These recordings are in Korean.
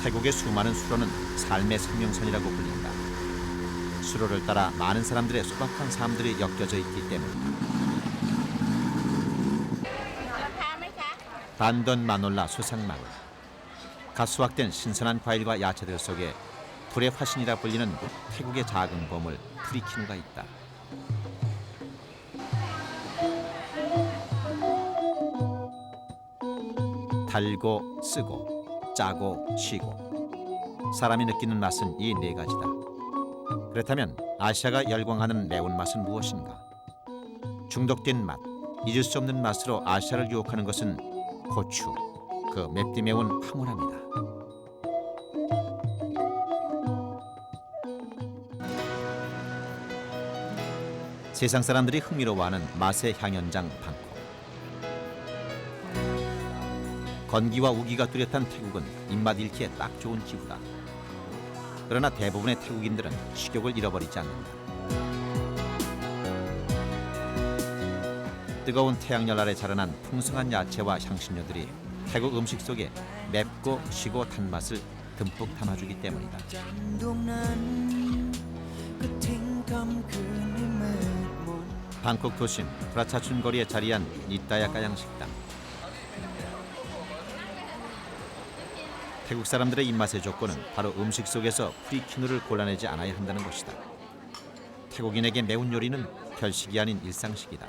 태국의 수많은 수로는 삶의 생명선이라고 불린다. 수로를 따라 많은 사람들의 소박한 삶들이 엮여져 있기 때문이다. 반던 마놀라 수상마을. 갓 수확된 신선한 과일과 야채들 속에 불의 화신이라 불리는 태국의 작은 보물 프리키누가 있다. 달고 쓰고 짜고 쉬고 사람이 느끼는 맛은 이 네 가지다. 그렇다면 아시아가 열광하는 매운맛은 무엇인가? 중독된 맛, 잊을 수 없는 맛으로 아시아를 유혹하는 것은 고추, 그 맵디 매운 황홀함이다. 세상 사람들이 흥미로워하는 맛의 향연장 방콕. 건기와 우기가 뚜렷한 태국은 입맛 잃기에 딱 좋은 기후다. 그러나 대부분의 태국인들은 식욕을 잃어버리지 않는다. 뜨거운 태양열 아래 자라난 풍성한 야채와 향신료들이 태국 음식 속에 맵고 시고 탄 맛을 듬뿍 담아주기 때문이다. 방콕 도심 프라차춘 거리에 자리한 니따야까양 식당. 태국 사람들의 입맛의 조건은 바로 음식 속에서 프리키누를 골라내지 않아야 한다는 것이다. 태국인에게 매운 요리는 별식이 아닌 일상식이다.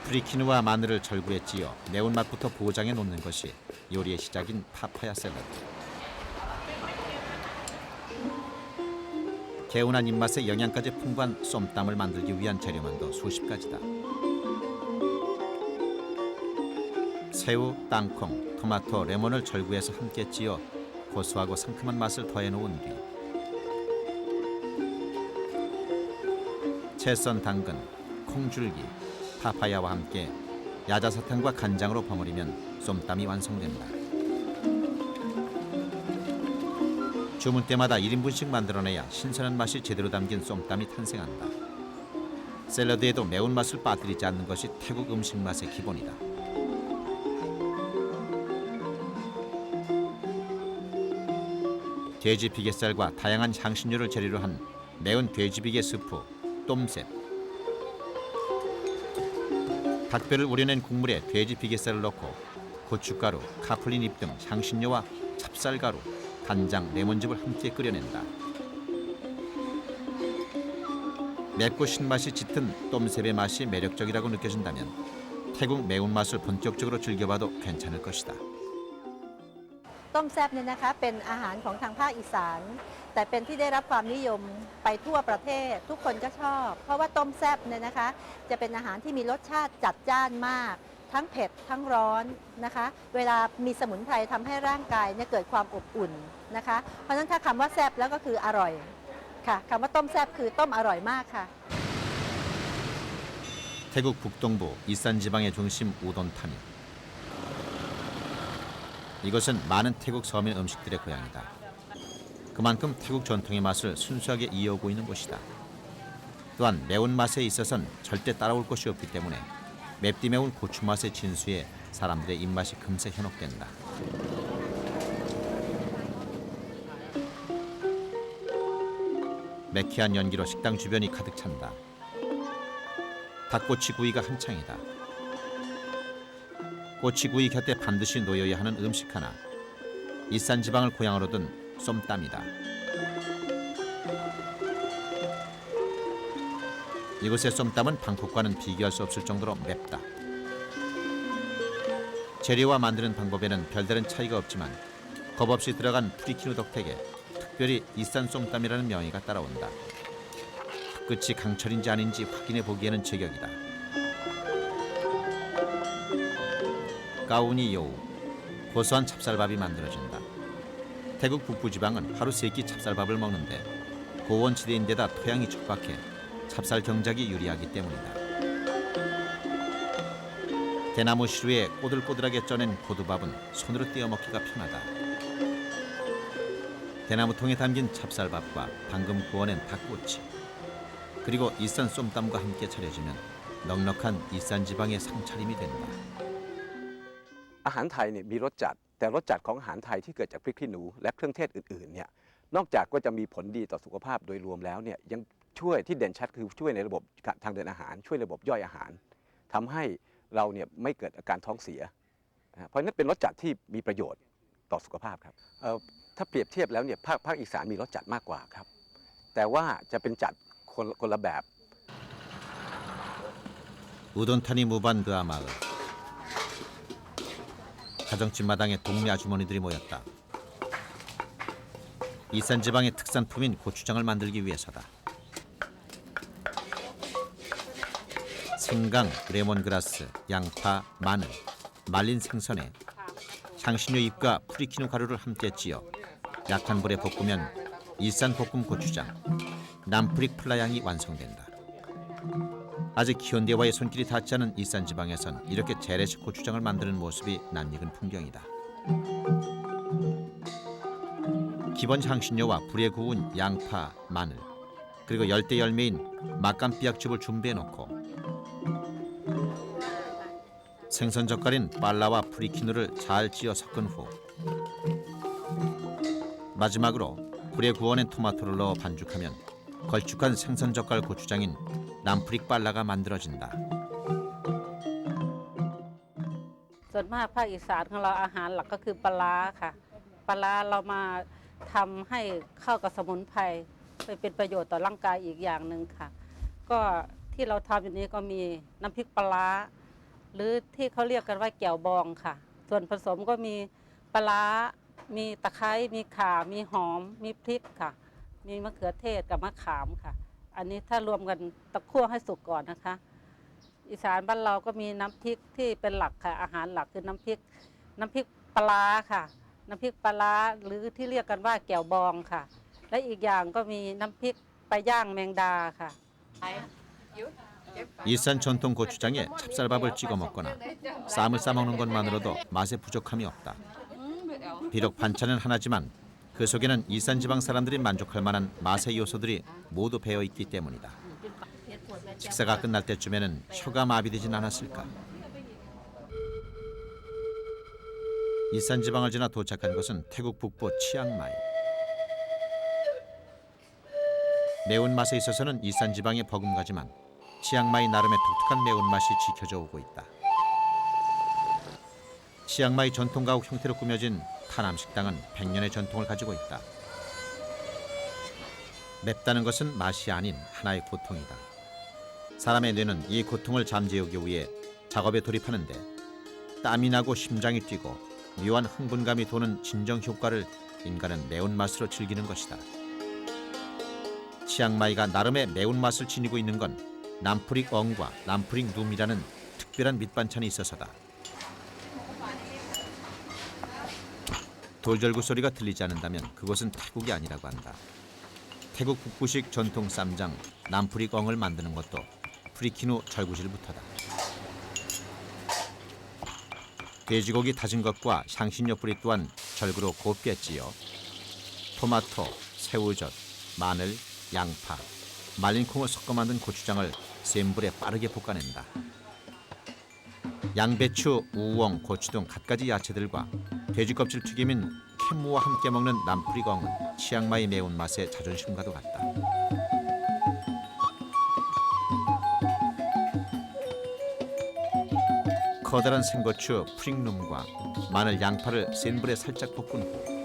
프리키누와 마늘을 절구에 찧어 매운맛부터 보장해 놓는 것이 요리의 시작인 파파야 샐러드. 개운한 입맛에 영양까지 풍부한 쏨땀을 만들기 위한 재료만도 수십 가지다. 새우, 땅콩, 토마토, 레몬을 절구해서 함께 찧어 고소하고 상큼한 맛을 더해놓은 뒤 채썬 당근, 콩줄기, 파파야와 함께 야자사탕과 간장으로 버무리면 쏨땀이 완성된다. 주문 때마다 1인분씩 만들어내야 신선한 맛이 제대로 담긴 쏨땀이 탄생한다. 샐러드에도 매운맛을 빠뜨리지 않는 것이 태국 음식 맛의 기본이다. 돼지 비계살과 다양한 향신료를 재료로 한 매운 돼지 비계 스프, 똠셉. 닭뼈를 우려낸 국물에 돼지 비계살을 넣고 고춧가루, 카플린 잎 등 향신료와 찹쌀가루, 간장, 레몬즙을 함께 끓여낸다. 맵고 신맛이 짙은 똠셉의 맛이 매력적이라고 느껴진다면 태국 매운맛을 본격적으로 즐겨봐도 괜찮을 것이다. ต้มแซ่บเนี่ยนะคะเป็นอาหารของทางภาคอีสานแต่เป็นที่ได้รับความนิยมไปทั่วประเทศทุกคนก็ชอบเพราะว่าต้มแซ่บเนี่ยนะคะจะเป็นอาหารที่มีรสชาติจัดจ้านมากทั้งเผ็ดทั้งร้อนนะคะเวลามีสมุนไพรทำให้ร่างกายเนี่ยเกิดความอบอุ่นนะคะเพราะฉะนั้นถ้าคำว่าแซ่บแล้วก็คืออร่อยค่ะคำว่าต้มแซ่บคือต้มอร่อยมากค่ะ 태국 북동부 이산 지방의 중심 우돈타미. 이것은 많은 태국 서민 음식들의 고향이다. 그만큼 태국 전통의 맛을 순수하게 이어오고 있는 곳이다. 또한 매운맛에 있어서는 절대 따라올 것이 없기 때문에 맵디 매운 고추맛의 진수에 사람들의 입맛이 금세 현혹된다. 매캐한 연기로 식당 주변이 가득 찬다. 닭꼬치 구이가 한창이다. 꼬치구이 곁에 반드시 놓여야 하는 음식 하나. 이산 지방을 고향으로 둔 쏨땀이다. 이곳의 쏨땀은 방콕과는 비교할 수 없을 정도로 맵다. 재료와 만드는 방법에는 별다른 차이가 없지만 겁없이 들어간 프리키누 덕택에 특별히 이산 쏨땀이라는 명의가 따라온다. 끝이 강철인지 아닌지 확인해 보기에는 제격이다. 까우니 요우, 고소한 찹쌀밥이 만들어진다. 태국 북부지방은 하루 3끼 찹쌀밥을 먹는데 고원지대인데다 토양이 척박해 찹쌀 경작이 유리하기 때문이다. 대나무 시루에 꼬들꼬들하게 쪄낸 고두밥은 손으로 떼어 먹기가 편하다. 대나무통에 담긴 찹쌀밥과 방금 구워낸 닭꼬치, 그리고 이산 쏨땀과 함께 차려지면 넉넉한 이산 지방의 상차림이 된다. อาหารไทยเนี่ยมีรสจัดแต่รสจัดของอาหารไทยที่เกิดจากพริกขี้หนูและเครื่องเทศอื่นๆเนี่ยนอกจากก็จะมีผลดีต่อสุขภาพโดยรวมแล้วเนี่ยยังช่วยที่เด่นชัดคือช่วยในระบบทางเดินอาหารช่วยระบบย่อยอาหารทำให้เราเนี่ยไม่เกิดอาการท้องเสียเพราะฉะนั้นเป็นรสจัดที่มีประโยชน์ต่อสุขภาพครับถ้าเปรียบเทียบแล้วเนี่ยภาคอีสานมีรสจัดมากกว่าครับแต่ว่าจะเป็นจัดคนละแบบ 우돈탄이 무반 그 마을. 가정집 마당에 동네 아주머니들이 모였다. 이산 지방의 특산품인 고추장을 만들기 위해서다. 생강, 레몬그라스, 양파, 마늘, 말린 생선에 향신료 잎과 프리키누 가루를 함께 찌어 약한 불에 볶으면 일산 볶음 고추장, 남프릭 플라양이 완성된다. 아직 현대와의 손길이 닿지 않은 일산 지방에선 이렇게 재래식 고추장을 만드는 모습이 낯익은 풍경이다. 기본 향신료와 불에 구운 양파, 마늘, 그리고 열대 열매인 맛감비약즙을 준비해놓고 생선 젓갈인 빨라와 프리키누를 잘 찌어 섞은 후 마지막으로 불에 구워낸 토마토를 넣어 반죽하면 걸쭉한 생선 젓갈 고추장인 남프릭 빨라가 만들어진다. ส่วนมากภาคอีสานของเราอาหารหลักก็คือปลาร้าค่ะปลาร้าเรามาทำให้เข้ากับสมุนไพรไปเป็นประโยชน์ต่อร่างกายอีกอย่างหนึ่งค่ะก็ที่เราทำอยู่นี้ก็มีน้ำพริกปลาร้าหรือที่เขาเรียกกันว่าแจ่วบองค่ะส่วนผสมก็มีปลาร้ามีตะไคร้มีข่ามีหอมมีพริกค่ะมีมะเขือเทศกับมะขามค่ะอันนี้ถ้ารวมกันตะคั่วให้สุกก่อนนะคะอีสานบ้านเราก็มีน้ำพริกที่เป็นหลักค่ะอาหารหลักคือน้ำพริกปลาร้าค่ะน้ำพริกปลาร้าหรือที่เรียกกันว่าแจ่วบองค่ะและอีกอย่างก็มีน้ำพริกปลาย่างแมงดาค่ะ 일산 전통 고추장에 찹쌀밥을 찍어 먹거나 쌈을 싸먹는 것만으로도 맛에 부족함이 없다. 비록 반찬은 하나지만 그 속에는 일산 지방 사람들이 만족할 만한 맛의 요소들이 모두 배어 있기 때문이다. 식사가 끝날 때쯤에는 혀가 마비되진 않았을까. 일산 지방을 지나 도착한 곳은 태국 북부 치앙마이. 매운맛에 있어서는 일산 지방이 버금가지만 치앙마이 나름의 독특한 매운맛이 지켜져 오고 있다. 치앙마이 전통가옥 형태로 꾸며진 타남 식당은 100년의 전통을 가지고 있다. 맵다는 것은 맛이 아닌 하나의 고통이다. 사람의 뇌는 이 고통을 잠재우기 위해 작업에 돌입하는데 땀이 나고 심장이 뛰고 묘한 흥분감이 도는 진정 효과를 인간은 매운맛으로 즐기는 것이다. 치앙마이가 나름의 매운맛을 지니고 있는 건 남프릭 엉과 남프릭 눔이라는 특별한 밑반찬이 있어서다. 돌절구 소리가 들리지 않는다면 그곳은 태국이 아니라고 한다. 태국 북부식 전통 쌈장 남프릭 엉을 만드는 것도 프리키누 절구질부터다. 돼지고기 다진 것과 향신료 뿌리 또한 절구로 곱게 찌어 토마토, 새우젓, 마늘, 양파, 말린 콩을 섞어 만든 고추장을 센 불에 빠르게 볶아낸다. 양배추, 우엉, 고추 등 갖가지 야채들과 돼지 껍질 튀김인 캔무와 함께 먹는 남프리엉은 치앙마이 매운맛의 자존심과도 같다. 커다란 생고추, 프릭룸과 마늘, 양파를 센 불에 살짝 볶은 후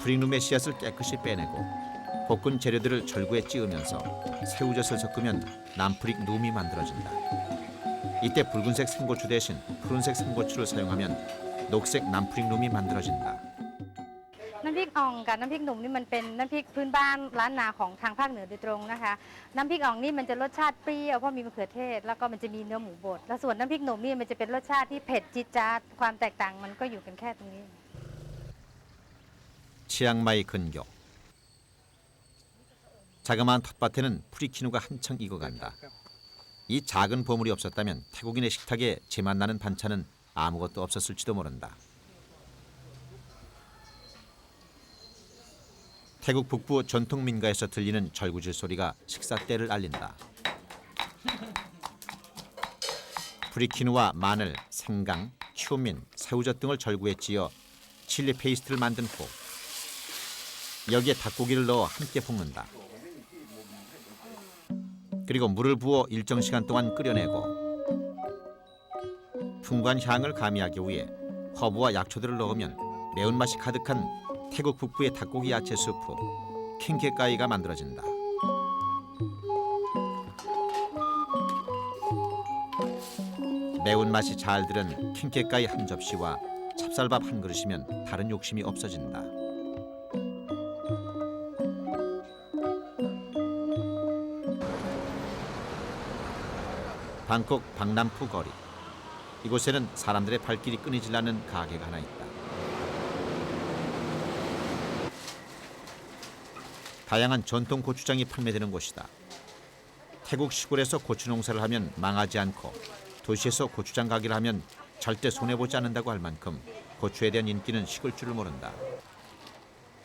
프릭룸의 씨앗을 깨끗이 빼내고 볶은 재료들을 절구에 찌으면서 새우젓을 섞으면 남프릭 눔이 만들어진다. 이때 붉은색 생고추 대신 푸른색 생고추를 사용하면 녹색 남프릭 룸이 만들어진다. น้ำพริกอ่องกับน้ำพริกหนุ่มนี่มันเป็นน้ำพริกพื้นบ้านล้านนาของทางภาคเหนือโดยตรงนะคะน้ำพริกอ่องนี่มันจะรสชาติเปรี้ยวเพราะมีมะเขือเทศแล้วก็มันจะมีเนื้อหมูบดแล้วส่วนน้ำพริกหนุ่มนี่มันจะเป็นรสชาติที่เผ็ดจี๊ดจ๊าดความแตกต่างมันก็อยู่กันแค่ตรงนี้ 치앙마이 근교. 자그마한 텃밭에는 프리키누가 한창 익어간다. 이 작은 보물이 없었다면 태국인의 식탁에 제맛 나는 반찬은 아무것도 없었을지도 모른다. 태국 북부 전통 민가에서 들리는 절구질 소리가 식사 때를 알린다. 프리키누와 마늘, 생강, 큐민, 새우젓 등을 절구에 찧어 칠리 페이스트를 만든 후 여기에 닭고기를 넣어 함께 볶는다. 그리고 물을 부어 일정 시간 동안 끓여내고 풍부한 향을 가미하기 위해 허브와 약초들을 넣으면 매운맛이 가득한 태국 북부의 닭고기 야채 수프 킹케까이가 만들어진다. 매운맛이 잘 들은 킹케까이 한 접시와 찹쌀밥 한 그릇이면 다른 욕심이 없어진다. 방콕 박람푸 거리. 이곳에는 사람들의 발길이 끊이질 않는 가게가 하나 있다. 다양한 전통 고추장이 판매되는 곳이다. 태국 시골에서 고추 농사를 하면 망하지 않고 도시에서 고추장 가게를 하면 절대 손해보지 않는다고 할 만큼 고추에 대한 인기는 식을 줄을 모른다.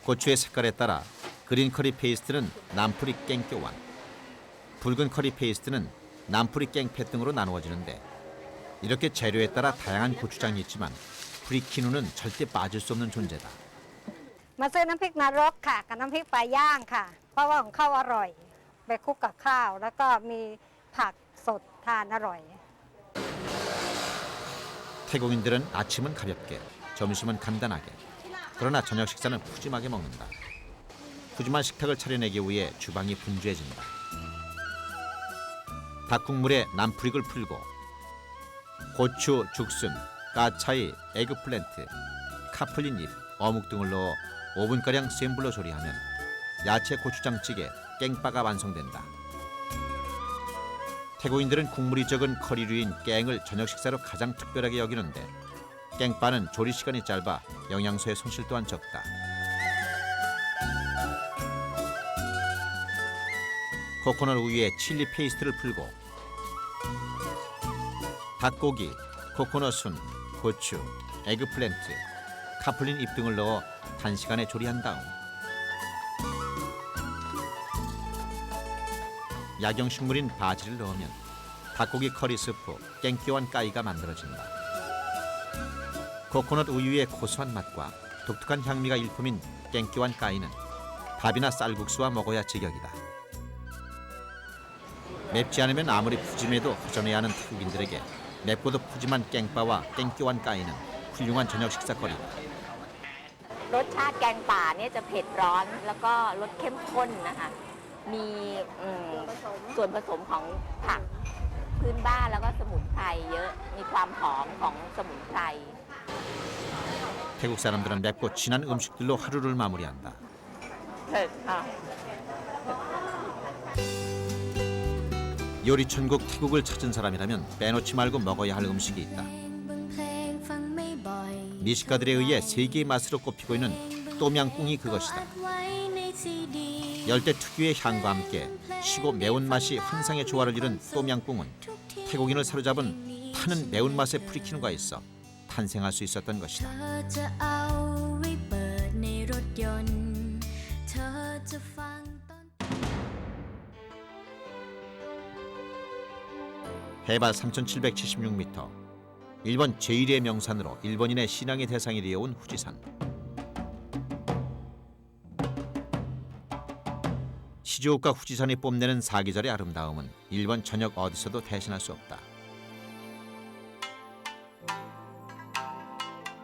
고추의 색깔에 따라 그린 커리 페이스트는 남프리 깽교완, 붉은 커리 페이스트는 남프리 깽패 등으로 나누어지는데 이렇게 재료에 따라 다양한 고추장이 있지만 프리키누는 절대 빠질 수 없는 존재다. มาซื้อน้ำพริกนรกค่ะกับน้ำพริกปลาย่างค่ะเพราะว่าของเขาอร่อยไปคลุกกับข้าวแล้วก็มีผักสดทานอร่อย 태국인들은 아침은 가볍게, 점심은 간단하게, 그러나 저녁 식사는 푸짐하게 먹는다. 푸짐한 식탁을 차려내기 위해 주방이 분주해진다. 닭국물에 남프릭을 풀고 고추, 죽순, 까차이, 에그플랜트, 카플린 잎, 어묵 등을 넣어 5분가량 센 불로 조리하면 야채 고추장찌개 깽빠가 완성된다. 태국인들은 국물이 적은 커리류인 깽을 저녁 식사로 가장 특별하게 여기는데 깽빠는 조리 시간이 짧아 영양소의 손실 또한 적다. 코코넛 우유에 칠리 페이스트를 풀고 닭고기, 코코넛 순, 고추, 에그플랜트, 카플린 잎 등을 넣어 단시간에 조리한 다음 약용식물인 바지를 넣으면 닭고기 커리 스프 깽끼완 까이가 만들어진다. 코코넛 우유의 고소한 맛과 독특한 향미가 일품인 깽끼완 까이는 밥이나 쌀국수와 먹어야 제격이다. 맵지 않으면 아무리 푸짐해도 허전해야 하는 태국인들에게 맵고도 푸짐한 깽빠와 깽끼완 까이는 훌륭한 저녁 식사거리다. รสชาติแกงป่าเนี่ยจะเผ็ดร้อนแล้วก็รสเข้มข้นนะคะมีส่วนผสมของผักพื้นบ้านแล้วก็สมุนไพรเยอะมีความหอมของสมุนไพร 태국 사람들은 맵고 진한 음식들로 하루를 마무리한다. เผ็ดค่ะ 요리 천국 태국을 찾은 사람이라면 빼놓지 말고 먹어야 할 음식이 있다. 미식가들에 의해 세계의 맛으로 꼽히고 있는 똠양꿍이 그것이다. 열대 특유의 향과 함께 시고 매운맛이 환상의 조화를 이룬 똠양꿍은 태국인을 사로잡은 타는 매운맛의 프리키누가 있어 탄생할 수 있었던 것이다. 해발 3,776m, 일본 제1의 명산으로 일본인의 신앙의 대상이 되어온 후지산. 시즈오카 후지산이 뽐내는 사계절의 아름다움은 일본 전역 어디서도 대신할 수 없다.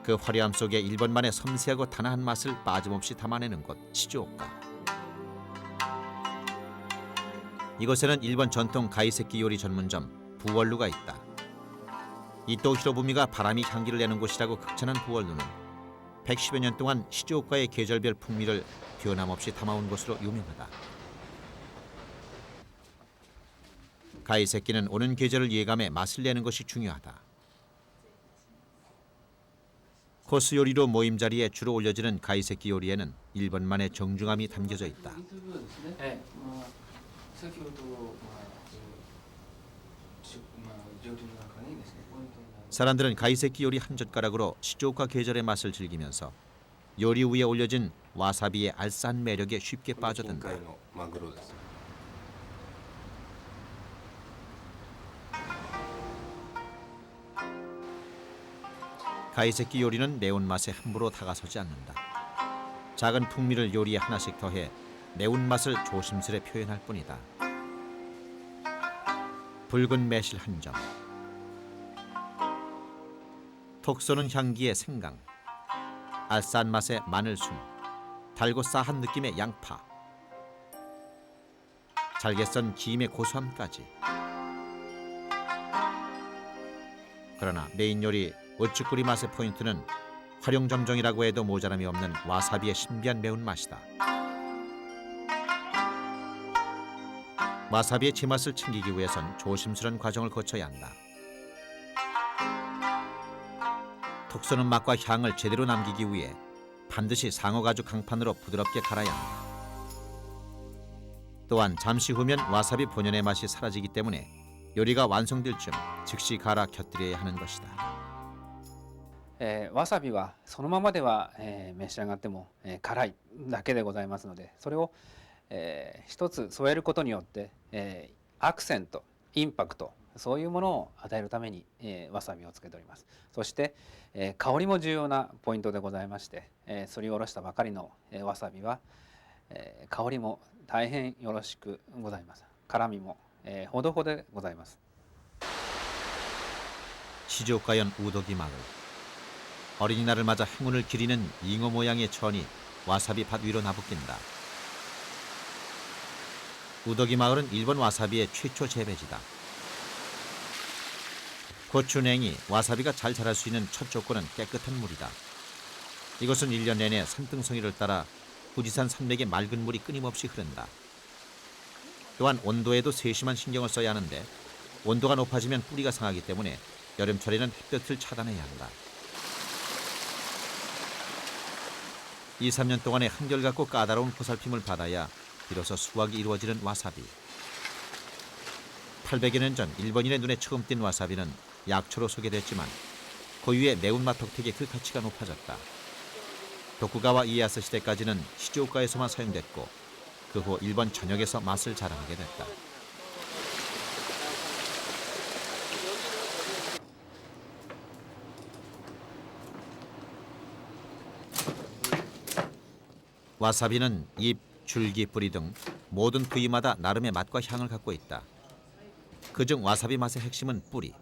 그 화려함 속에 일본만의 섬세하고 단아한 맛을 빠짐없이 담아내는 곳 시즈오카. 이곳에는 일본 전통 가이세키 요리 전문점 부월루가 있다. 이토 히로부미가 바람이 향기를 내는 곳이라고 극찬한 부월루는 110여 년 동안 시즈오카의 계절별 풍미를 변함없이 담아온 것으로 유명하다. 가이세키는 오는 계절을 예감해 맛을 내는 것이 중요하다. 코스 요리로 모임 자리에 주로 올려지는 가이세키 요리에는 일본만의 정중함이 담겨져 있다. 사람들은 가이세키 요리 한 젓가락으로 시즈오카 계절의 맛을 즐기면서 요리 위에 올려진 와사비의 알싸한 매력에 쉽게 빠져든다. 近海のマグロです。 가이세키 요리는 매운맛에 함부로 다가서지 않는다. 작은 풍미를 요리에 하나씩 더해 매운맛을 조심스레 표현할 뿐이다. 붉은 매실 한 점, 톡 쏘는 향기의 생강, 알싸한 맛의 마늘순, 달고 싸한 느낌의 양파, 잘게 썬 김의 고소함까지. 그러나 메인 요리 어쭈꾸리 맛의 포인트는 활용점정이라고 해도 모자람이 없는 와사비의 신비한 매운맛이다. 와사비의 제맛을 챙기기 위해선 조심스러운 과정을 거쳐야 한다. 톡 쏘는 맛과 향을 제대로 남기기 위해 반드시 상어가죽 강판으로 부드럽게 갈아야 한다. 또한 잠시 후면 와사비 본연의 맛이 사라지기 때문에 요리가 완성될 즈음 즉시 갈아 곁들여야 하는 것이다. わさびはそのままでは、召し上がっても、辛いだけでございますので、それを、一つ添えることによって、アクセント、インパクト、そういうものを与えるために、わさびをつけております。そして、香りも重要なポイントでございまして、すりおろしたばかりの、わさびは、香りも大変よろしくございます。辛みも、ほどほどでございます。 시조가연 우도기 마을. 어린이날을 맞아 행운을 기리는 잉어 모양의 천이 와사비 밭 위로 나부낀다. 우도기 마을은 일본 와사비의 최초 재배지다. 고추냉이, 와사비가 잘 자랄 수 있는 첫 조건은 깨끗한 물이다. 이곳은 1년 내내 산등성이를 따라 후지산 산맥의 맑은 물이 끊임없이 흐른다. 또한 온도에도 세심한 신경을 써야 하는데 온도가 높아지면 뿌리가 상하기 때문에 여름철에는 햇볕을 차단해야 한다. 2, 3년 동안의 한결같고 까다로운 보살핌을 받아야 비로소 수확이 이루어지는 와사비. 800여 년 전 일본인의 눈에 처음 띈 와사비는 약초로 소개됐지만 고유의 매운맛 덕택에 그 가치가 높아졌다. 도쿠가와 이에야스 시대까지는 시즈오카에서만 사용됐고 그 후 일본 전역에서 맛을 자랑하게 됐다. 와사비는 잎, 줄기, 뿌리 등 모든 부위마다 나름의 맛과 향을 갖고 있다. 그중 와사비 맛의 핵심은 뿌리.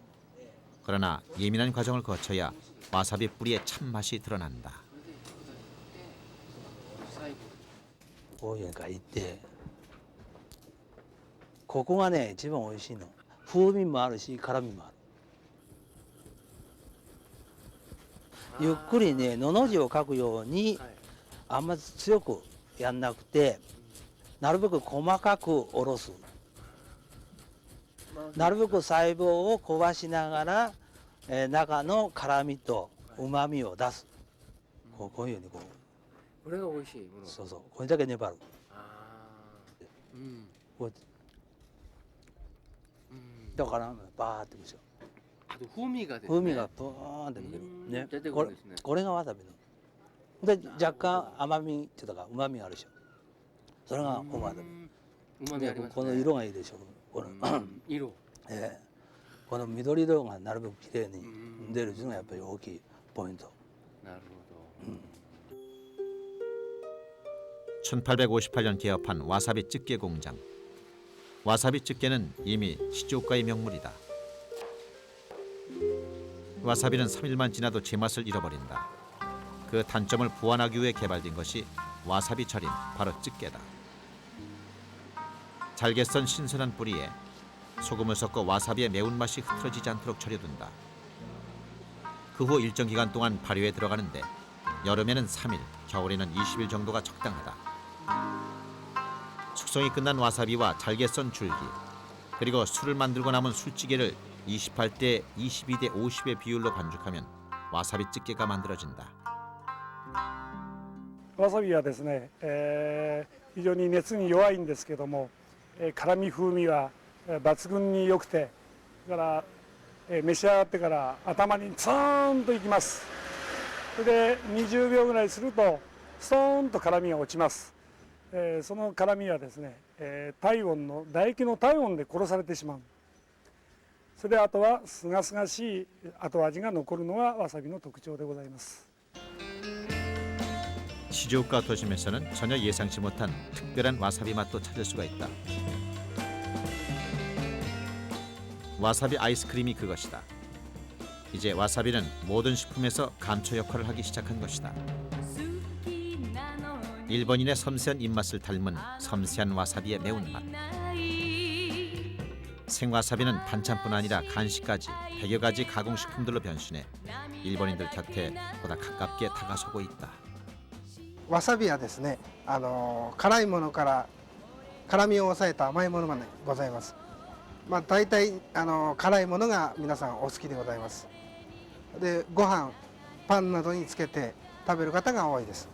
그러나 예민한 과정을 거쳐야 와사비 뿌리의 참맛이 드러난다. 大原から行ってここがね一番美味しいの。風味もあるし辛みもある。ゆっくりねのの字を書くようにあんまり強くやんなくてなるべく細かくおろす。なるべく細胞を壊しながら、中の辛みとうまみを出す。こういうふうにこう。 これが美味しいもの。そうそうこれだけ粘る。こうやってだからバーってくるでしょ。あと風味がですね。風味がブーンって抜けるね。出てくるんですね。これがわさびの。で若干甘みっていうか旨味があるでしょ。それが本わさび。旨味ありますね。この色がいいでしょ。この色。この緑色がなるべく綺麗に出るっていうのがやっぱり大きいポイント。なるほど。 1858년 개업한 와사비 찌개 공장. 와사비 찌개는 이미 시조가의 명물이다. 와사비는 3일만 지나도 제맛을 잃어버린다. 그 단점을 보완하기 위해 개발된 것이 와사비 절임, 바로 찌개다. 잘게 썬 신선한 뿌리에 소금을 섞어 와사비의 매운맛이 흐트러지지 않도록 절여둔다. 그 후 일정 기간 동안 발효에 들어가는데 여름에는 3일, 겨울에는 20일 정도가 적당하다. 숙성이 끝난 와사비와 잘게 썬 줄기, 그리고 술을 만들고 남은 술찌개를 28대 22대 50의 비율로 반죽하면 와사비 찌개가 만들어진다. わさびはですね、非常に熱に弱いんですけども、辛み風味は抜群に良くて、だから、召し上がってから頭にツーンといきます。それで20秒ぐらいするとストーンと辛みが落ちます。その辛みはですね、体温の唾液の体温で殺されてしまう。それであとはすがすがしい後味が残るのがわさびの特徴でございます。 시즈오카 도심에서는 전혀 예상치 못한 특별한 와사비 맛도 찾을 수가 있다. 와사비 아이스크림이 그것이다. 이제 와사비는 모든 식품에서 감초 역할을 하기 시작한 것이다. 일본인의 섬세한 입맛을 닮은 섬세한 와사비의 매운맛. 생와사비는 반찬뿐 아니라 간식까지 100여 가지 가공식품들로 변신해 일본인들 곁에 보다 가깝게 다가서고 있다. わさびはですね、辛いものから辛みを抑えた甘いものまでございます。まあ大体辛いものが皆さんお好きでございます。で、ご飯、パンなどにつけて食べる方が多いです。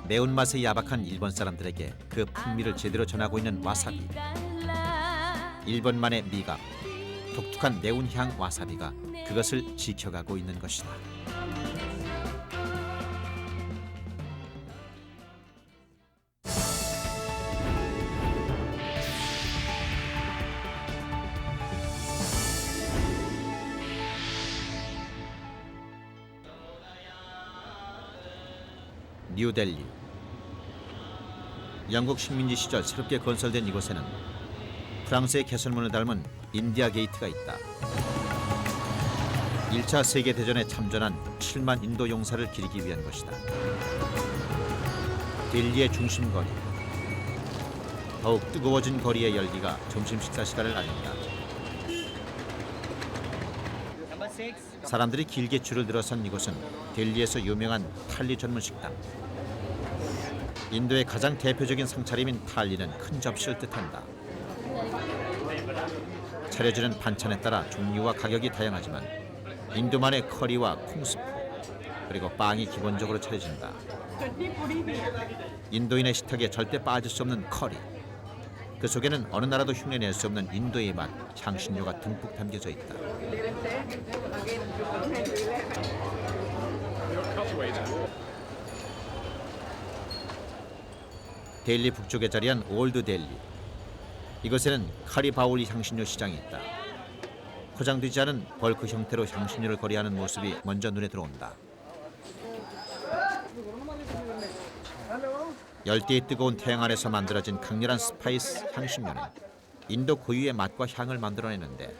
매운맛에 야박한 일본 사람들에게 그 풍미를 제대로 전하고 있는 와사비. 일본만의 미각, 독특한 매운 향 와사비가 그것을 지켜가고 있는 것이다. 뉴델리. 영국 식민지 시절 새롭게 건설된 이곳에는 프랑스의 개선문을 닮은 인디아 게이트가 있다. 1차 세계대전에 참전한 7만 인도 용사를 기리기 위한 것이다. 델리의 중심거리. 더욱 뜨거워진 거리의 열기가 점심 식사 시간을 알린다. 사람들이 길게 줄을 들어선 이곳은 델리에서 유명한 탈리 전문 식당. 인도의 가장 대표적인 상차림인 탈리는 큰 접시를 뜻한다. 차려지는 반찬에 따라 종류와 가격이 다양하지만 인도만의 커리와 콩스프 그리고 빵이 기본적으로 차려진다. 인도인의 식탁에 절대 빠질 수 없는 커리. 그 속에는 어느 나라도 흉내낼 수 없는 인도의 맛, 향신료가 듬뿍 담겨져 있다. 델리 북쪽에 자리한 올드 델리. 이곳에는 카리바울리 향신료 시장이 있다. 포장되지 않은 벌크 형태로 향신료를 거래하는 모습이 먼저 눈에 들어온다. 열대의 뜨거운 태양 아래서 만들어진 강렬한 스파이스 향신료는 인도 고유의 맛과 향을 만들어내는데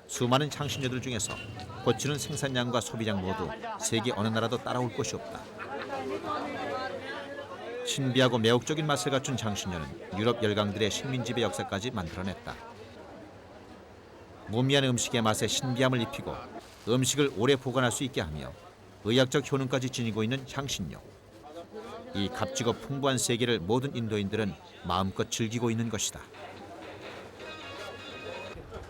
수많은 향신료들 중에서 고치는 생산량과 소비량 모두 세계 어느 나라도 따라올 곳이 없다. 신비하고 매혹적인 맛을 갖춘 향신료는 유럽 열강들의 식민지배 역사까지 만들어냈다. 무미한 음식의 맛에 신비함을 입히고 음식을 오래 보관할 수 있게 하며 의학적 효능까지 지니고 있는 향신료. 이 값지고 풍부한 세계를 모든 인도인들은 마음껏 즐기고 있는 것이다.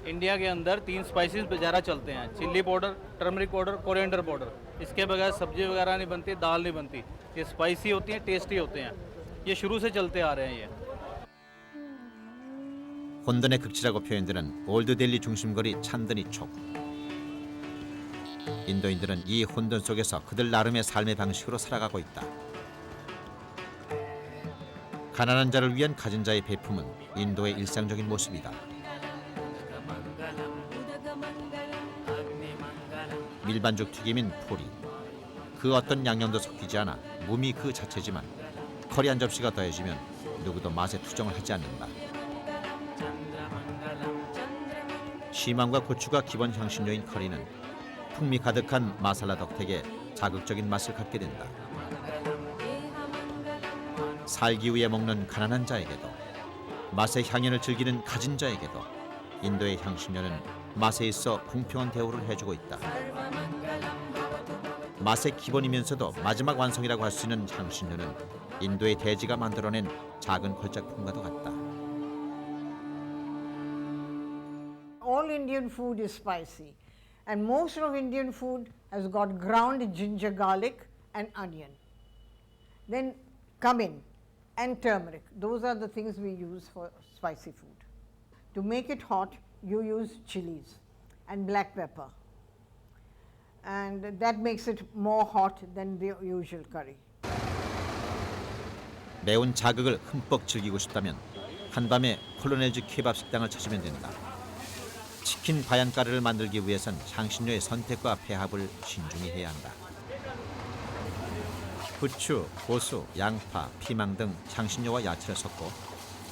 इंडिया के अंदर 3 स्पाइसेस ज़्यादा चलते हैं, chilli powder, turmeric powder, coriander powder. इसके बगैर सब्जी वगैरह नहीं बनती, दाल नहीं बनती। ये स्पाइसी होती हैं, टेस्टी होते हैं। ये शुरू से चलते आ रहे हैं ये। 혼돈의 극치라고 표현되는 올드 델리 중심거리 찬드니 촉. 인도인들은 이 혼돈 속에서 그들 나름의 삶의 방식으로 살아가고 있다. 가난한 자를 위한 가진 자의 배품은 인도의 일상적인 모습이다. 밀반죽 튀김인 포리. 그 어떤 양념도 섞이지 않아 무미 그 자체지만 커리 한 접시가 더해지면 누구도 맛에 투정을 하지 않는다. 시망과 고추가 기본 향신료인 커리는 풍미 가득한 마살라 덕택에 자극적인 맛을 갖게 된다. 살기 위해 먹는 가난한 자에게도 맛의 향연을 즐기는 가진 자에게도 인도의 향신료는 맛에 있어 공평한 대우를 해주고 있다. 맛의 기본이면서도 마지막 완성이라고 할 수 있는 향신료는 인도의 대지가 만들어낸 작은 걸작품과도 같다. All Indian food is spicy, and most of Indian food has got ground ginger, garlic, and onion. Then cumin and turmeric. Those are the things we use for spicy food. To make it hot, you use chilies and black pepper. And and that makes it more hot than the usual curry. 매운 자극을 흠뻑 즐기고 싶다면 한밤에 콜로넬즈 케밥 식당을 찾으면 된다. 치킨 바얀가르를 만들기 위해선 향신료의 선택과 배합을 신중히 해야 한다. 부추, 고수, 양파, 피망 등 향신료와 야채를 섞고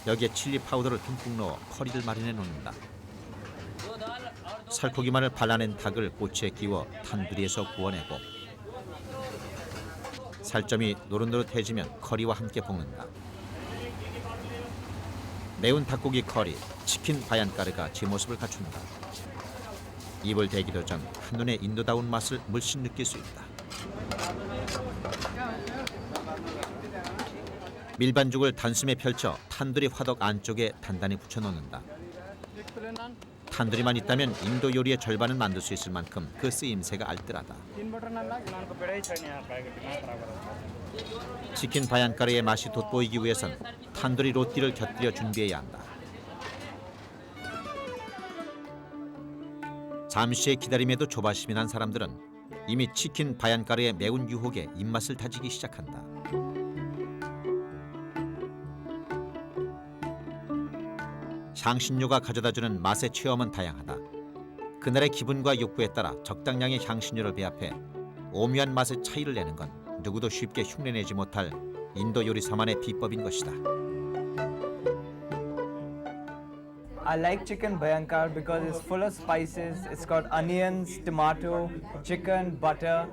여기에 칠리 파우더를 듬뿍 넣어 커리를 마련해 놓는다. 살코기만을 발라낸 닭을 꼬치에 끼워 탄두리에서 구워내고 살점이 노릇노릇해지면 커리와 함께 볶는다. 매운 닭고기 커리, 치킨 바얀가르가 제 모습을 갖춘다. 입을 대기도 전 한눈에 인도다운 맛을 물씬 느낄 수 있다. 밀반죽을 단숨에 펼쳐 탄두리 화덕 안쪽에 단단히 붙여놓는다. 탄두리만 있다면 인도 요리의 절반은 만들 수 있을 만큼 그 쓰임새가 알뜰하다. 치킨 바얀가르의 맛이 돋보이기 위해선 탄두리 로띠를 곁들여 준비해야 한다. 잠시의 기다림에도 조바심이 난 사람들은 이미 치킨 바얀가르의 매운 유혹에 입맛을 다지기 시작한다. 향신료가 가져다주는 맛의 체험은 다양하다. 그날의 기분과 욕구에 따라 적당량의 향신료를 배합해 오묘한 맛의 차이를 내는 건 누구도 쉽게 흉내내지 못할 인도 요리사만의 비법인 것이다. I like chicken bayankar because it's full of spices. It's got onions, tomato, chicken, butter,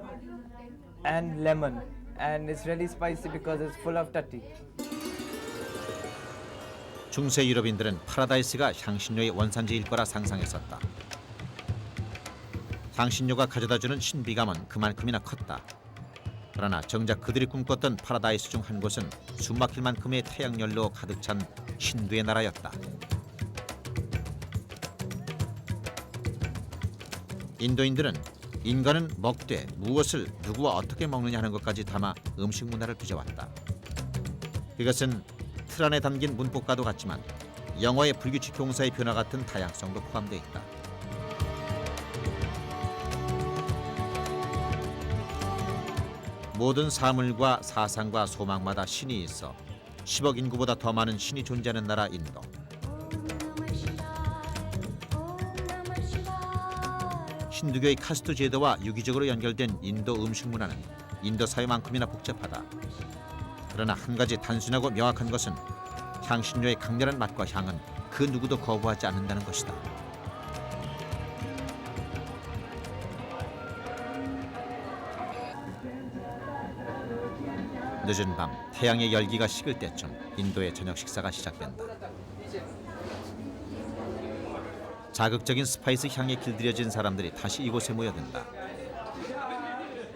and lemon. And it's really spicy because it's full of tatti. 중세 유럽인들은 파라다이스가 향신료의 원산지일 거라 상상했었다. 향신료가 가져다주는 신비감은 그만큼이나 컸다. 그러나 정작 그들이 꿈꿨던 파라다이스 중 한 곳은 숨막힐 만큼의 태양열로 가득 찬 힌두의 나라였다. 인도인들은 인간은 먹되 무엇을 누구와 어떻게 먹느냐 하는 것까지 담아 음식 문화를 빚어왔다. 이것은 틀 안에 담긴 문법과도 같지만 영어의 불규칙 형사의 변화 같은 다양성도 포함되어 있다. 모든 사물과 사상과 소망마다 신이 있어 10억 인구보다 더 많은 신이 존재하는 나라 인도. 힌두교의 카스트 제도와 유기적으로 연결된 인도 음식 문화는 인도 사회만큼이나 복잡하다. 그러나 한 가지 단순하고 명확한 것은 향신료의 강렬한 맛과 향은 그 누구도 거부하지 않는다는 것이다. 늦은 밤 태양의 열기가 식을 때쯤 인도의 저녁 식사가 시작된다. 자극적인 스파이스 향에 길들여진 사람들이 다시 이곳에 모여든다.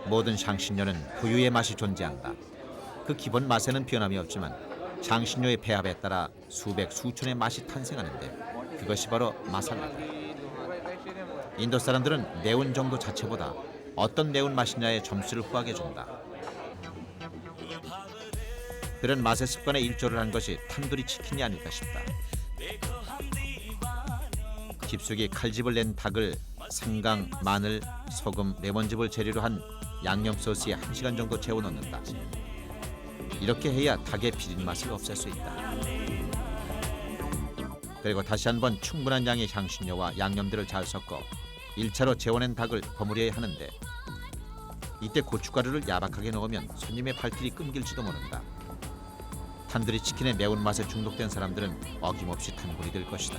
모든 향신료는 고유의 맛이 존재한다. 그 기본 맛에는 변함이 없지만 향신료의 배합에 따라 수백 수천의 맛이 탄생하는데 그것이 바로 마살라다. 인도 사람들은 매운 정도 자체보다 어떤 매운 맛이냐에 점수를 후하게 준다. 그런 맛의 습관에 일조를 한 것이 탄두리 치킨이 아닐까 싶다. 깊숙이 칼집을 낸 닭을 생강, 마늘, 소금, 레몬즙을 재료로 한 양념 소스에 1시간 정도 재워 넣는다. 이렇게 해야 닭의 비린 맛을 없앨 수 있다. 그리고 다시 한번 충분한 양의 향신료와 양념들을 잘 섞어 1차로 재워낸 닭을 버무려야 하는데 이때 고춧가루를 야박하게 넣으면 손님의 발길이 끊길지도 모른다. 탄두리 치킨의 매운맛에 중독된 사람들은 어김없이 단골이 될 것이다.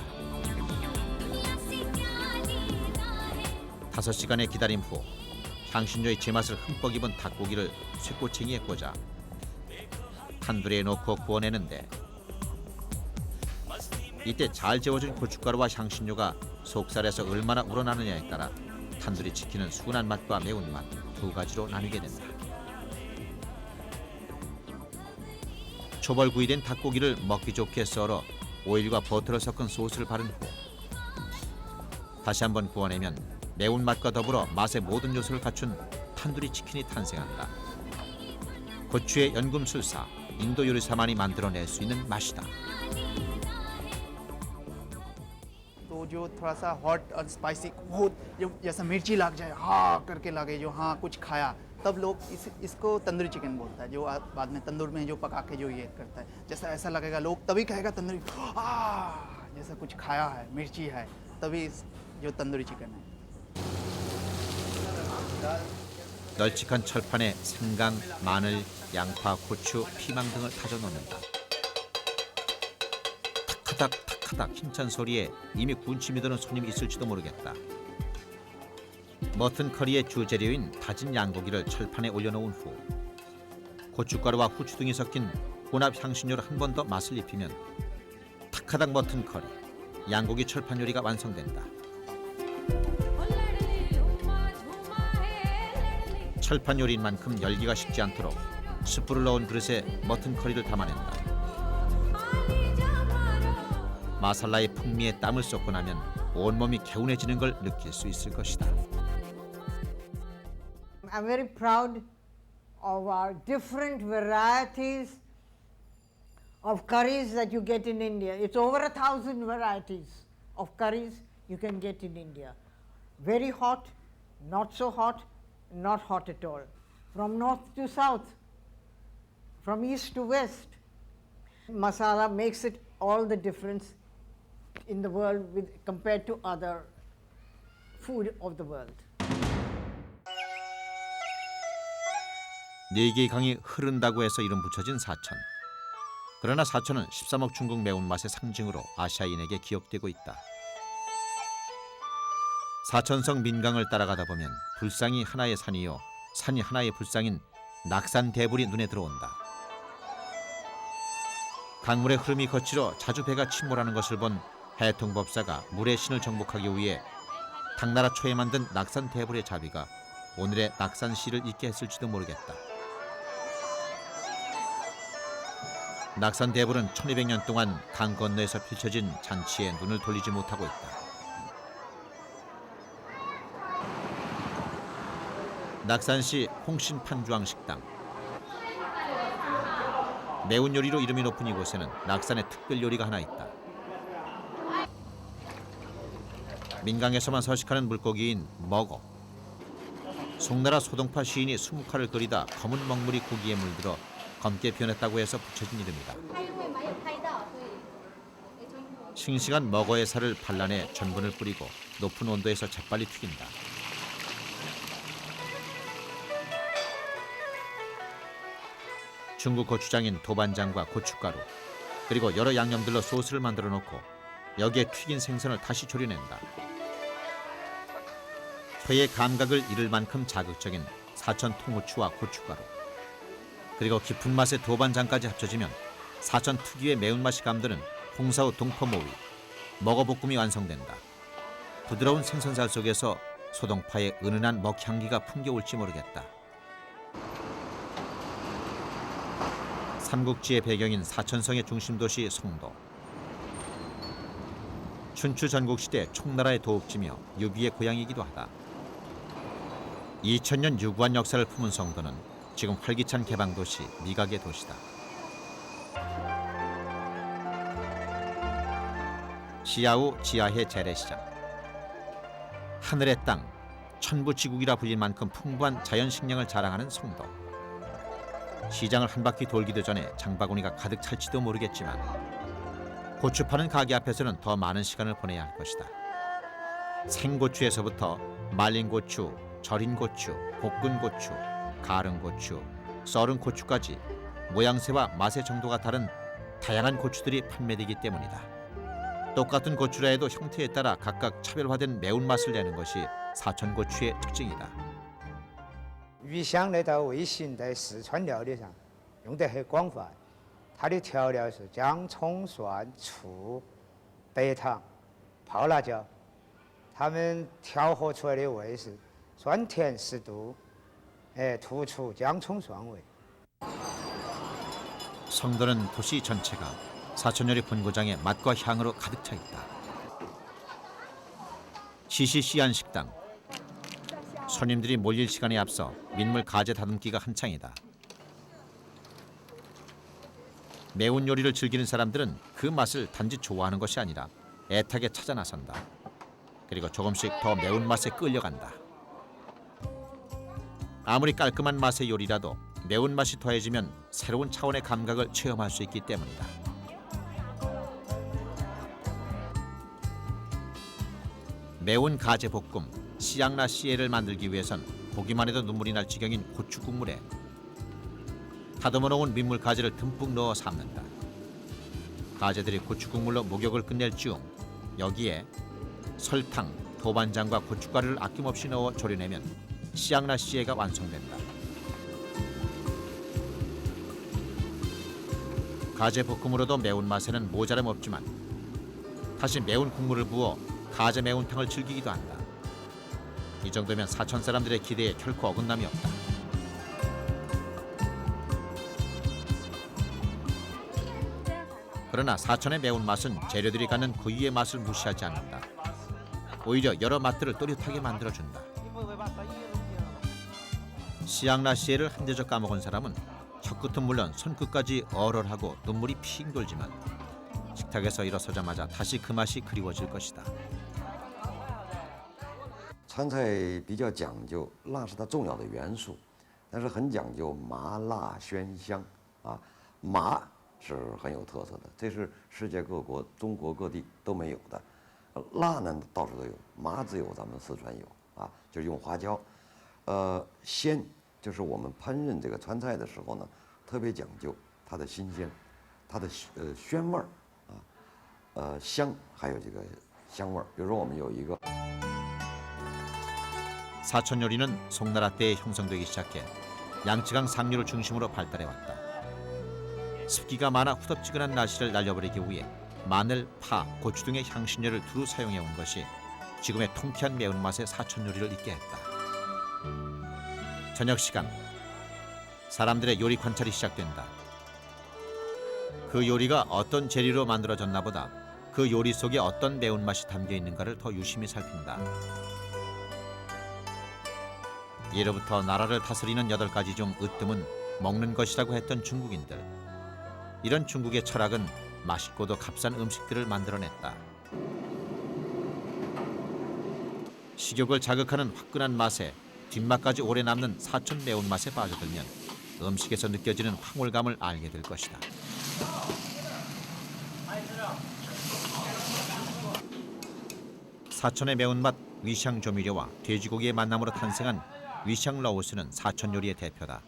5시간의 기다림 후 향신료의 제맛을 흠뻑 입은 닭고기를 쇠꼬챙이에 꽂아 탄두리에 넣고 구워내는데 이때 잘 재워진 고춧가루와 향신료가 속살에서 얼마나 우러나느냐에 따라 탄두리 치킨은 순한 맛과 매운맛 두 가지로 나뉘게 된다. 초벌 구이된 닭고기를 먹기 좋게 썰어 오일과 버터를 섞은 소스를 바른 후 다시 한번 구워내면 매운맛과 더불어 맛의 모든 요소를 갖춘 탄두리 치킨이 탄생한다. 고추의 연금술사, 인도 요리사만이 만들어낼 수 있는 맛이다. तो जो थोड़ा सा हॉट और स्पाइसी हो, जो जैसा मिर्ची लग जाए हाँ करके लगे जो हाँ कुछ खाया, तब लोग इसको तंदूरी चिकन बोलता है। जो बाद में तंदूर में जो पका के जो ये करता है, जैसा ऐसा लगेगा लोग तभी कहेगा तंदूरी, जैसा कुछ खाया है, मिर्ची है, तभी जो तंदूरी चिकन है। 널찍한 철판에 생강, 마늘, 양파, 고추, 피망 등을 다져 넣는다. 탁하닥 힘찬 소리에 이미 군침이 도는 손님이 있을지도 모르겠다. 머튼 커리의 주재료인 다진 양고기를 철판에 올려놓은 후 고춧가루와 후추 등이 섞인 혼합 향신료를 한 번 더 맛을 입히면 탁하닥 머튼 커리, 양고기 철판 요리가 완성된다. 철판 요리인 만큼 열기가 식지 않도록 숯불을 넣은 그릇에 머튼 커리를 담아낸다. 마살라의 풍미에 땀을 쏟고 나면 온몸이 개운해지는 걸 느낄 수 있을 것이다. I'm very proud of our different varieties of curries that you get in India. It's over 1,000 varieties of curries you can get in India. Very hot, not so hot, not hot at all. From north to south, from east to west. Masala makes it all the difference in the world compared to other food of the world. 네 개의 강이 흐른다고 해서 이름 붙여진 사천. 그러나 사천은 13억 중국 매운맛의 상징으로 아시아인에게 기억되고 있다. 사천성 민강을 따라가다 보면 불상이 하나의 산이요 산이 하나의 불상인 낙산대불이 눈에 들어온다. 강물의 흐름이 거칠어 자주 배가 침몰하는 것을 본 해통법사가 물의 신을 정복하기 위해 당나라 초에 만든 낙산대불의 자비가 오늘의 낙산시를 잇게 했을지도 모르겠다. 낙산대불은 1200년 동안 강 건너에서 펼쳐진 잔치에 눈을 돌리지 못하고 있다. 낙산시 홍신판주항식당. 매운 요리로 이름이 높은 이곳에는 낙산의 특별 요리가 하나 있다. 민강에서만 서식하는 물고기인 먹어. 송나라 소동파 시인이 20칼을 그리다 검은 먹물이 고기에 물들어 검게 변했다고 해서 붙여진 이름이다. 싱싱한 먹어의 살을 발라내 전분을 뿌리고 높은 온도에서 재빨리 튀긴다. 중국 고추장인 도반장과 고춧가루 그리고 여러 양념들로 소스를 만들어 놓고 여기에 튀긴 생선을 다시 졸여낸다. 회의 감각을 잃을 만큼 자극적인 사천 통후추와 고춧가루 그리고 깊은 맛의 도반장까지 합쳐지면 사천 특유의 매운맛이 감도는 홍사우 동포모위 먹어볶음이 완성된다. 부드러운 생선살 속에서 소동파의 은은한 먹향기가 풍겨올지 모르겠다. 삼국지의 배경인 사천성의 중심도시 송도. 춘추 전국시대 총나라의 도읍지며 유비의 고향이기도 하다. 2000년 유구한 역사를 품은 송도는 지금 활기찬 개방도시 미각의 도시다. 시야우 지하해 재래시장. 하늘의 땅, 천부지국이라 불릴 만큼 풍부한 자연식량을 자랑하는 송도. 시장을 한 바퀴 돌기도 전에 장바구니가 가득 찰지도 모르겠지만 고추 파는 가게 앞에서는 더 많은 시간을 보내야 할 것이다. 생고추에서부터 말린 고추, 절인 고추, 볶은 고추, 가른 고추, 썰은 고추까지 모양새와 맛의 정도가 다른 다양한 고추들이 판매되기 때문이다. 똑같은 고추라 해도 형태에 따라 각각 차별화된 매운맛을 내는 것이 사천 고추의 특징이다. 鱼香那道味型在四川料理上用得很广泛，它的调料是姜、葱、蒜、醋、白糖、泡辣椒，它们调和出来的味是酸甜适度，突出姜葱蒜味。 성도는 도시 전체가 사천요리 본고장의 맛과 향으로 가득 차 있다. 시시시한 식당. 손님들이 몰릴 시간에 앞서 민물 가재 다듬기가 한창이다. 매운 요리를 즐기는 사람들은 그 맛을 단지 좋아하는 것이 아니라 애타게 찾아 나선다. 그리고 조금씩 더 매운맛에 끌려간다. 아무리 깔끔한 맛의 요리라도 매운맛이 더해지면 새로운 차원의 감각을 체험할 수 있기 때문이다. 매운 가재 볶음 시양나 씨에를 만들기 위해선 보기만 해도 눈물이 날 지경인 고추 국물에 다듬어 놓은 민물 가재를 듬뿍 넣어 삶는다. 가재들이 고추 국물로 목욕을 끝낼 중 여기에 설탕,豆반장과 고춧가루를 아낌없이 넣어 졸여내면 시양나 씨에가 완성된다. 가재 볶음으로도 매운맛에는 모자람 없지만 다시 매운 국물을 부어 가재 매운탕을 즐기기도 한다. 이 정도면 사천 사람들의 기대에 결코 어긋남이 없다. 그러나 사천의 매운맛은 재료들이 갖는 고유의 맛을 무시하지 않는다. 오히려 여러 맛들을 또렷하게 만들어준다. 시양나 씨에를 한 대접 까먹은 사람은 혀끝은 물론 손끝까지 얼얼하고 눈물이 핑 돌지만 식탁에서 일어서자마자 다시 그 맛이 그리워질 것이다. 川菜比较讲究，辣是它重要的元素，但是很讲究麻辣鲜香啊，麻是很有特色的，这是世界各国、中国各地都没有的。辣呢到处都有，麻只有咱们四川有啊，就是用花椒。鲜就是我们烹饪这个川菜的时候呢，特别讲究它的新鲜，它的鲜味儿啊，香还有这个香味儿。比如说我们有一个。 사천 요리는 송나라 때에 형성되기 시작해 양쯔강 상류를 중심으로 발달해왔다. 습기가 많아 후덥지근한 날씨를 날려버리기 위해 마늘, 파, 고추 등의 향신료를 두루 사용해온 것이 지금의 통쾌한 매운맛의 사천 요리를 있게 했다. 저녁 시간, 사람들의 요리 관찰이 시작된다. 그 요리가 어떤 재료로 만들어졌나 보다 그 요리 속에 어떤 매운맛이 담겨 있는가를 더 유심히 살핀다. 예로부터 나라를 다스리는 8가지 중 으뜸은 먹는 것이라고 했던 중국인들. 이런 중국의 철학은 맛있고도 값싼 음식들을 만들어냈다. 식욕을 자극하는 화끈한 맛에 뒷맛까지 오래 남는 사천 매운맛에 빠져들면 음식에서 느껴지는 황홀감을 알게 될 것이다. 사천의 매운맛 위샹 조미료와 돼지고기의 만남으로 탄생한 위샹 러우스는 사천 요리의 대표다.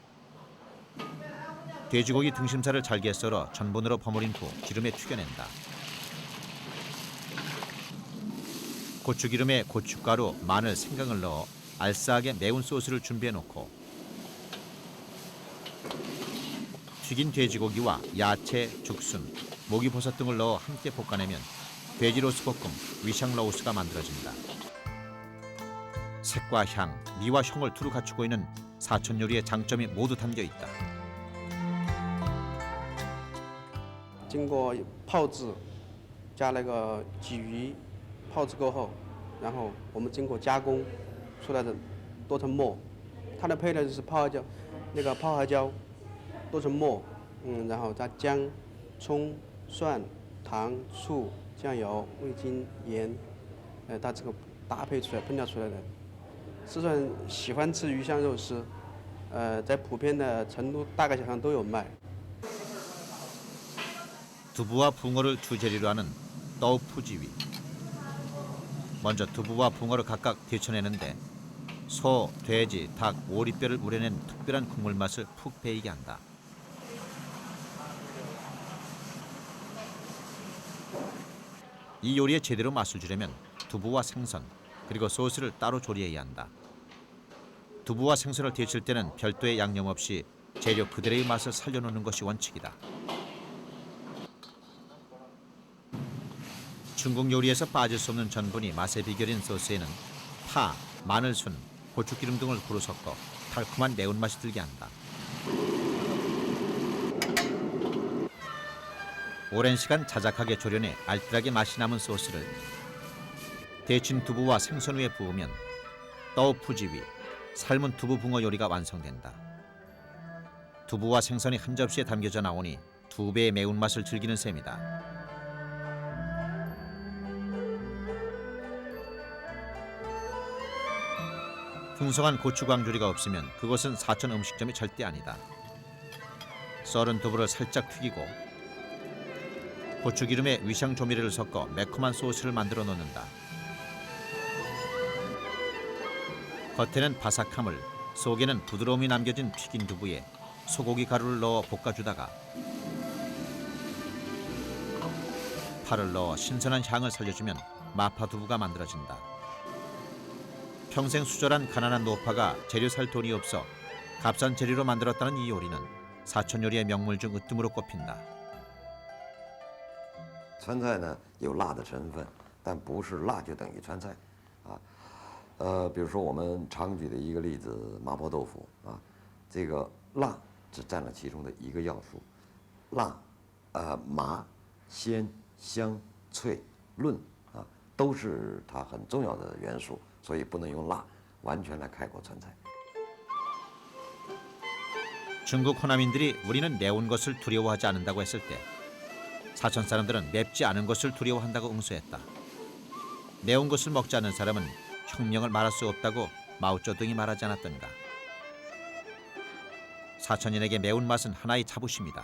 돼지고기 등심살을 잘게 썰어 전분으로 버무린 후 기름에 튀겨낸다. 고추기름에 고춧가루, 마늘, 생강을 넣어 알싸하게 매운 소스를 준비해 놓고 튀긴 돼지고기와 야채, 죽순, 모기버섯 등을 넣어 함께 볶아내면 돼지 로스 볶음 위샹 러우스가 만들어진다. 색과 향, 미와 형을 두루 갖추고 있는 사천 요리의 장점이 모두 담겨 있다. 经过泡制，加那个鲫鱼泡制过后，然后我们经过加工出来的剁成末，它的配料就是泡椒，那个泡花椒剁成末，然后加姜、葱、蒜、糖、醋、酱油、味精、盐，它这个搭配出来烹调出来的。四川人喜欢吃鱼香肉丝，在普遍的成都大街小巷都有卖。 두부와 붕어를 주재료로 하는 떠우푸지위. 먼저 두부와 붕어를 각각 데쳐내는데 소, 돼지, 닭, 오리뼈를 우려낸 특별한 국물 맛을 푹 배이게 한다. 이 요리에 제대로 맛을 주려면 두부와 생선 그리고 소스를 따로 조리해야 한다. 두부와 생선을 데칠 때는 별도의 양념 없이 재료 그대로의 맛을 살려놓는 것이 원칙이다. 중국 요리에서 빠질 수 없는 전분이 맛의 비결인 소스에는 파, 마늘순, 고추기름 등을 고루 섞어 달콤한 매운맛이 들게 한다. 오랜 시간 자작하게 졸여내 알뜰하게 맛이 남은 소스를 데친 두부와 생선 위에 부으면 떠우푸지위, 삶은 두부 붕어 요리가 완성된다. 두부와 생선이 한 접시에 담겨져 나오니 2배의 매운맛을 즐기는 셈이다. 풍성한 고추 광조리가 없으면 그것은 사천 음식점이 절대 아니다. 썰은 두부를 살짝 튀기고 고추기름에 위샹 조미료를 섞어 매콤한 소스를 만들어 놓는다. 겉에는 바삭함을, 속에는 부드러움이 남겨진 튀긴 두부에 소고기 가루를 넣어 볶아주다가 파를 넣어 신선한 향을 살려주면 마파두부가 만들어진다. 평생 수절한 가난한 노파가 재료 살 돈이 없어 값싼 재료로 만들었다는 이 요리는 사천 요리의 명물 중 으뜸으로 꼽힌다. 川菜呢有辣的成分，但不是辣就等于川菜，比如说我们常举的一个例子，麻婆豆腐啊，这个辣只占了其中的一个要素，辣，麻、鲜、香、脆、润啊，都是它很重要的元素，所以不能用辣完全来概括川菜。 중국 호남인들이 우리는 매운 것을 두려워하지 않는다고 했을 때 사천 사람들은 맵지 않은 것을 두려워한다고 응수했다. 매운 것을 먹지 않는 사람은 혁명을 말할 수 없다고 마오쩌둥이 말하지 않았던가. 사천인에게 매운맛은 하나의 자부심이다.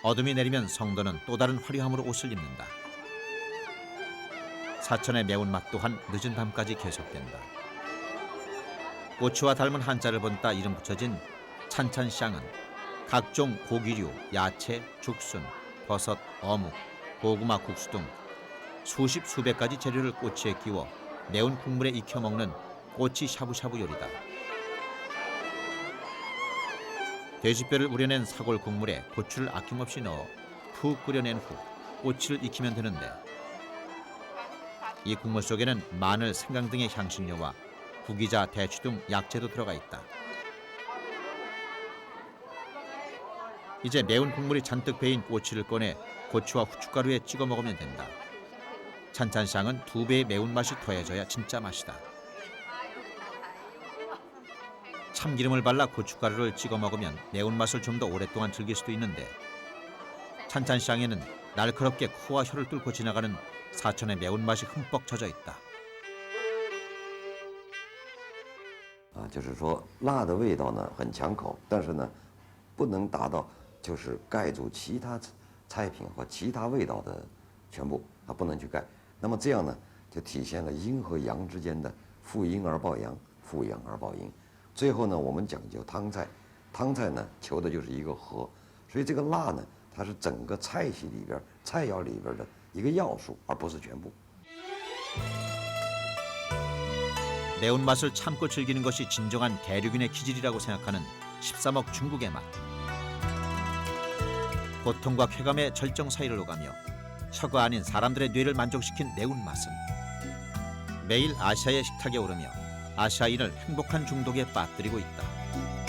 어둠이 내리면 성도는 또 다른 화려함으로 옷을 입는다. 사천의 매운맛 또한 늦은 밤까지 계속된다. 고추와 닮은 한자를 본따 이름 붙여진 찬찬샹은 각종 고기류, 야채, 죽순, 버섯, 어묵, 고구마 국수 등 수십 수백 가지 재료를 꼬치에 끼워 매운 국물에 익혀 먹는 꼬치 샤브샤브 요리다. 돼지뼈를 우려낸 사골 국물에 고추를 아낌없이 넣어 푹 끓여낸 후 꼬치를 익히면 되는데 이 국물 속에는 마늘, 생강 등의 향신료와 구기자, 대추 등 약재도 들어가 있다. 이제 매운 국물이 잔뜩 배인 꼬치를 꺼내 고추와 후춧가루에 찍어 먹으면 된다. 찬찬샹은 2배의 매운맛이 더해져야 진짜 맛이다. 참기름을 발라 고춧가루를 찍어 먹으면 매운맛을 좀 더 오랫동안 즐길 수도 있는데 찬찬샹에는 날카롭게 코와 혀를 뚫고 지나가는 사천의 매운맛이 흠뻑 젖어 있다. 就是说辣的味道呢很抢口，但是呢，不能达到就是盖住其他菜品和其他味道的全部，它不能去盖。那么这样呢，就体现了阴和阳之间的负阴而抱阳，负阳而抱阴。最后呢，我们讲究汤菜，汤菜呢求的就是一个和，所以这个辣呢，它是整个菜系里边、菜肴里边的一个要素，而不是全部。 매운맛을 참고 즐기는 것이 진정한 대륙인의 기질이라고 생각하는 13억 중국의 맛. 고통과 쾌감의 절정 사이를 오가며 혀가 아닌 사람들의 뇌를 만족시킨 매운맛은 매일 아시아의 식탁에 오르며 아시아인을 행복한 중독에 빠뜨리고 있다.